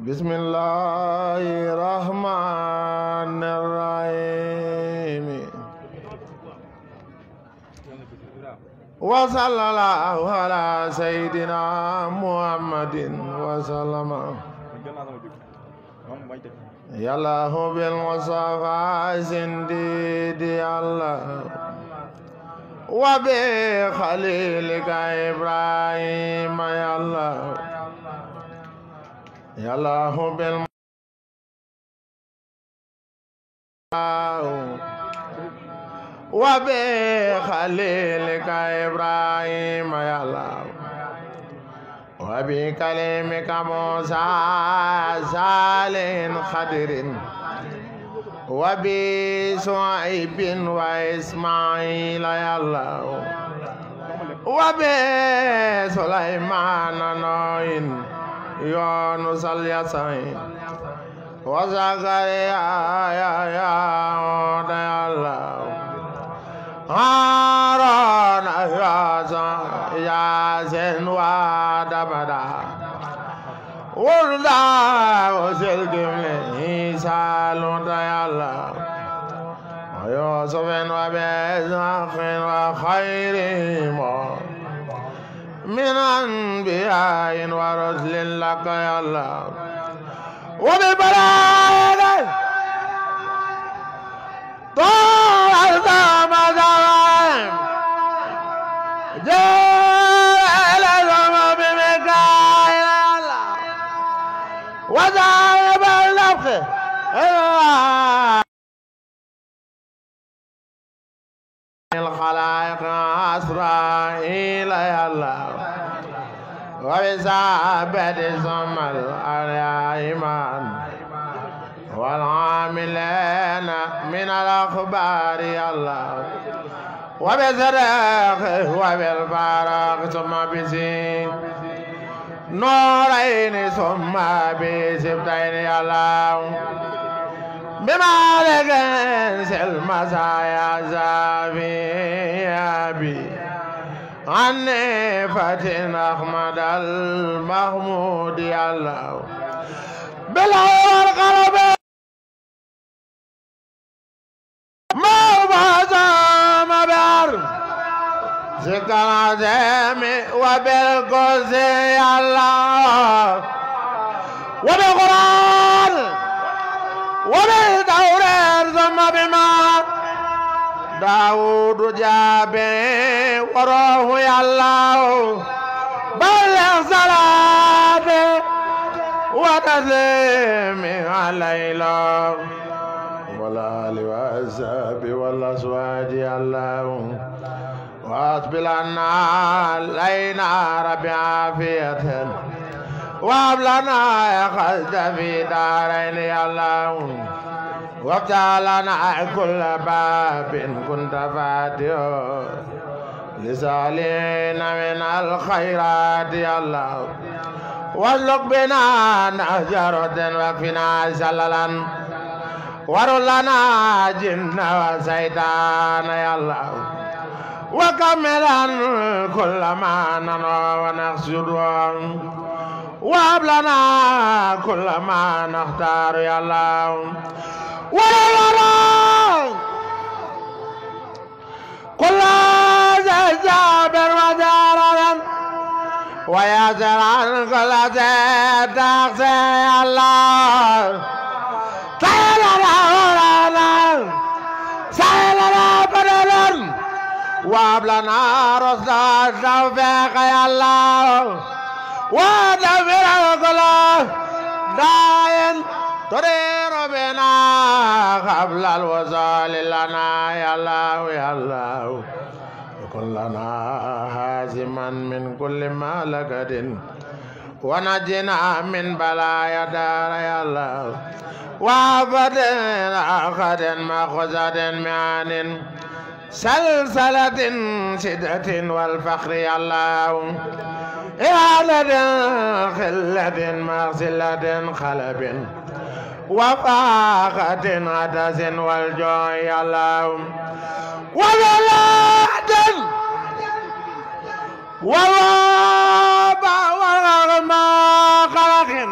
بسم الله الرحمن الرحيم وصلى الله على سيدنا محمد وسلم يا الله بالمصطفى سنديد الله وبخليلك إبراهيم يا الله يا الله وبخليلك إبراهيم يا الله وبكلمك موسى صالح خضر وبشعيب وإسماعيل يا الله وبسليمان نوح يونس اليسعين وزكريا يا الله هارون ياسين ودبدا ولدا وسلكم عيسى يا الله ويوسف وبيزاق وخيرهم من أنبياء ورسل لك يا الله وببلاغ طال مدام جل بمكاين يا الله وذهب النفخ الخلائق إسرائيل يا الله وبثابت ثم الأيمان والعاملين من الأخبار يا الله وبزرق وبالفارق ثم بزين نورين ثم بسبتين يا الله بمالك المسايا زافي أبي عني فتن أحمد المحمود يا الله بالعور القلب ما بازم بار ذكر عزيم وبالقدس يا الله وبالقرآن وبالتوراة ثم بما داود جابه وروح يا الله بلغ صلاة وتسليم علينا والآل والأصحاب والأزواج يا الله واصبر عنا علينا رب عافية وهب لنا خلد في دارين يا الله وافتح لنا كل باب كنت فاتحه لسالين من الخيرات يا الله واسلك بنا نهجرة واكفنا زللا ورل لنا جن وشيطان يا الله وكملا كل ما ننوى ونقصد وهب لنا كل ما نختار يا الله ولنا كل جابر وجارا وياسر عن كل تقصي يا الله سيلنا ورانا سيلنا بدلا وهب لنا رشد التوفيق يا الله ودمر كل داين تدير بنا قبل الوصول لنا يا الله يا الله وكن لنا هازما من كل مهلكة ونجنا من بلايا دار يا الله وعبد أخذ مأخذة معان سلسلة شدة والفخر يا الله إعادة خلة مغسلة خلب وفاقة عدس والجوع يا الله وولادة ووابا وغرما خلق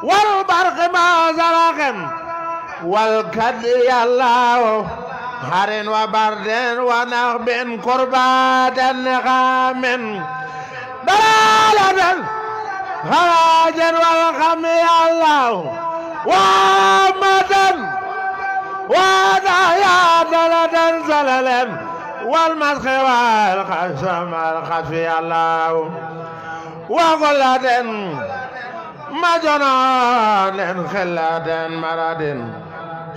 والبرق ما زرق والكد يا الله حر وبرد ونغب قربات نغام ضلالة خراج والخم يا الله وامة ودايا ضلة زللا والمسخ والخشم الخطف يا الله وغلة مجنون خلة مرد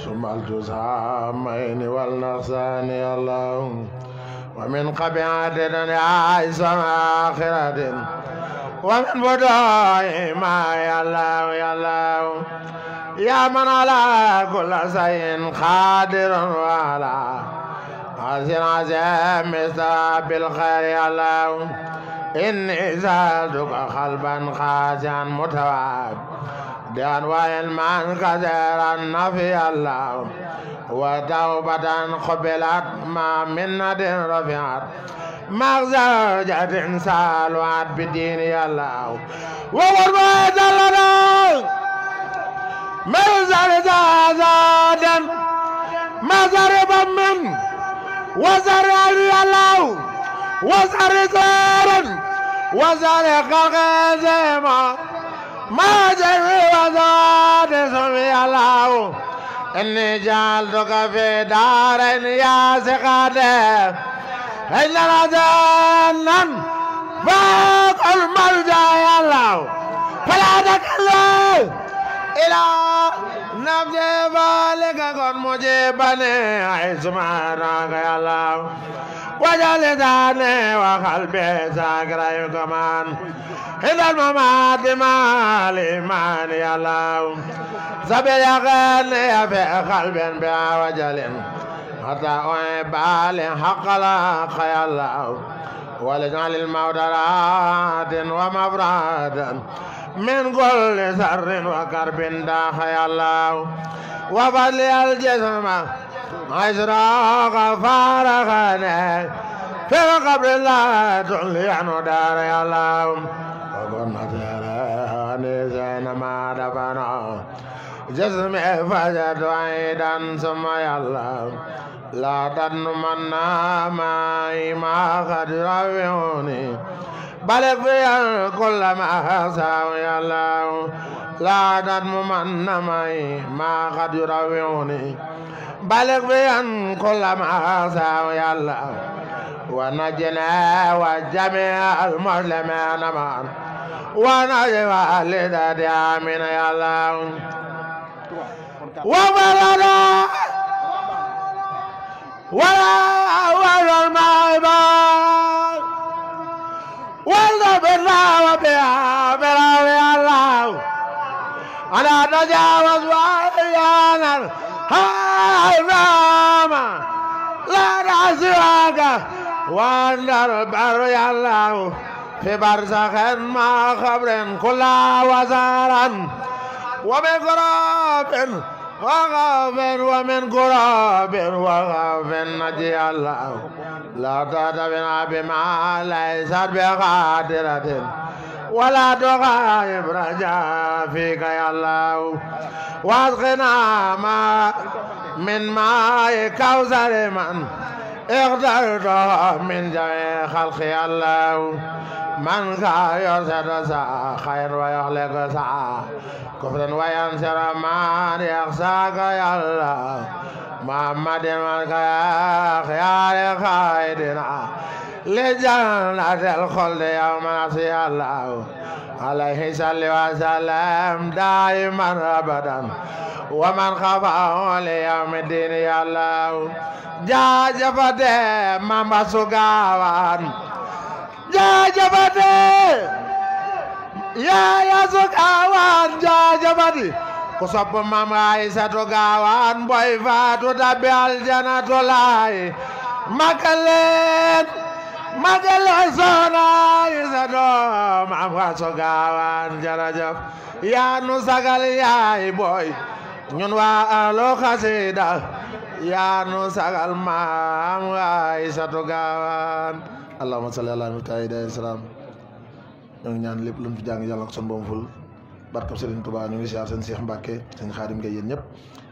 ثم الجزامين والنقصان يا الله ومن قبيعة عيسى آخرة ومن بداية ما يا الله يا الله يا من على كل شيء قادر وعلى عزيز عزيم بالخير يا الله إني زادك قلبا خاشعا متواب دان وعلما كثيرا نفي الله وتوبة قبلت ما منة رفعت مغزوجة سالوات بدين يا الله وغربة لنا مزر زادا مزربا من وزر يا الله وزر زارا وزر خلق ما جري وزاد سمي الله إني جعلتك في دار يا سقاده إن رجانا فوق المرجع يا الله فلا تكلم إلى نفسي بالك كن مجيبني حيث ما راك يا الله وجلداني وقلبي ساكرا كمان إلى الممات ما الإيمان يا الله سبيل غني في قلب بها وجل حتى أعبال حق لا يا الله ولجعل الموت راحة ومبرادا من كل سر وكرب داخ يا الله وفضل الجسم أشراق فارغني في قبر الله تولي عنه دار يا الله وكنا تراني زين ما دفنا جسمي فجد عيدا ثم يا الله لا تنمنا معي ما قد رويوني بلغ في كل ما ساوي يا الله لا تنمنا معي ما قد رويوني بلغ في كل ما ساوي يا الله ونجنا وجميع المسلمين معا ونجي والدتي آمين يا الله وبلغنا ولا المعباد والذبنا وبها بلا يا الله أنا نجاوز وعيانا هايما لا نعزيك واندر بر يا الله في برزخ ما خبر كل وزارا ومن قراب وغاب ومن قراب وغاب نجي الله لا تتبعنا بما ليست بقادرة ولا تغيب رجاء فيك يا الله واسقنا ما من ماء كوثر من اقدرته من جميع خلق يا الله من كان يرشد ساعة خير ويخلق ساعة كفر وينصر من يخشاك يا الله محمد من يا خيار خيرنا لجنة الخلد يوم نصي الله عليه صل وسلم دائما أبدا ومن خفاه ليوم الدين يا الله جاجبته ماما سوغاوان جاجبته يا سوغاوان جاجبته ku sopp Maam Aysatu Gaawaan boy faatu tabbi aljanatu laay makaleen soona Aysatu Maam Aysatu Gaawaan jarajaf yaa nu sagal yaay boy ñun waa ahlu xasida yaa nu sagal Maam Aysatu Gaawaan allahumma salli ala mutaahidi salaam ñoo ngi ñaan lépp luñ fi jàng yàlla ko son boom ful barkab Serigne Touba ñu ngi siyaar seen Cheikh Mbacke seen Xaadim Ngay yéen ñëpp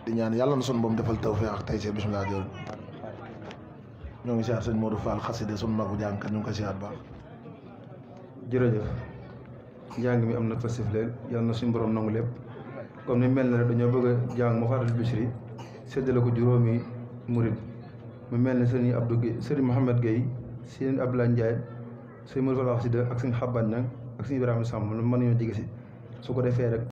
di ñaan yàlla na son boom defal tawfiq ak tayseer bismillah jël ñoo ngi siyaar seen Modou Fall xasida sun magu jàngkat ñu ngi ko siyaar baax jërëjëf njàng mi am na fasif leen yàlla na suñu borom nangu lépp comme ni mel na rek dañoo bëgg a jàng Mafaatihul Bichri séddale ko juróomi murid mu mel ne sëriñ Abdou Guèye sëriñ Mouhamed Guèye sëriñ Abdoulaye Ndiaye sëriñ Modou Fall xasida ak sëriñ Xaban Ñang ak sëriñ Ibrahima Samb mën nañoo jege si su ko defee rek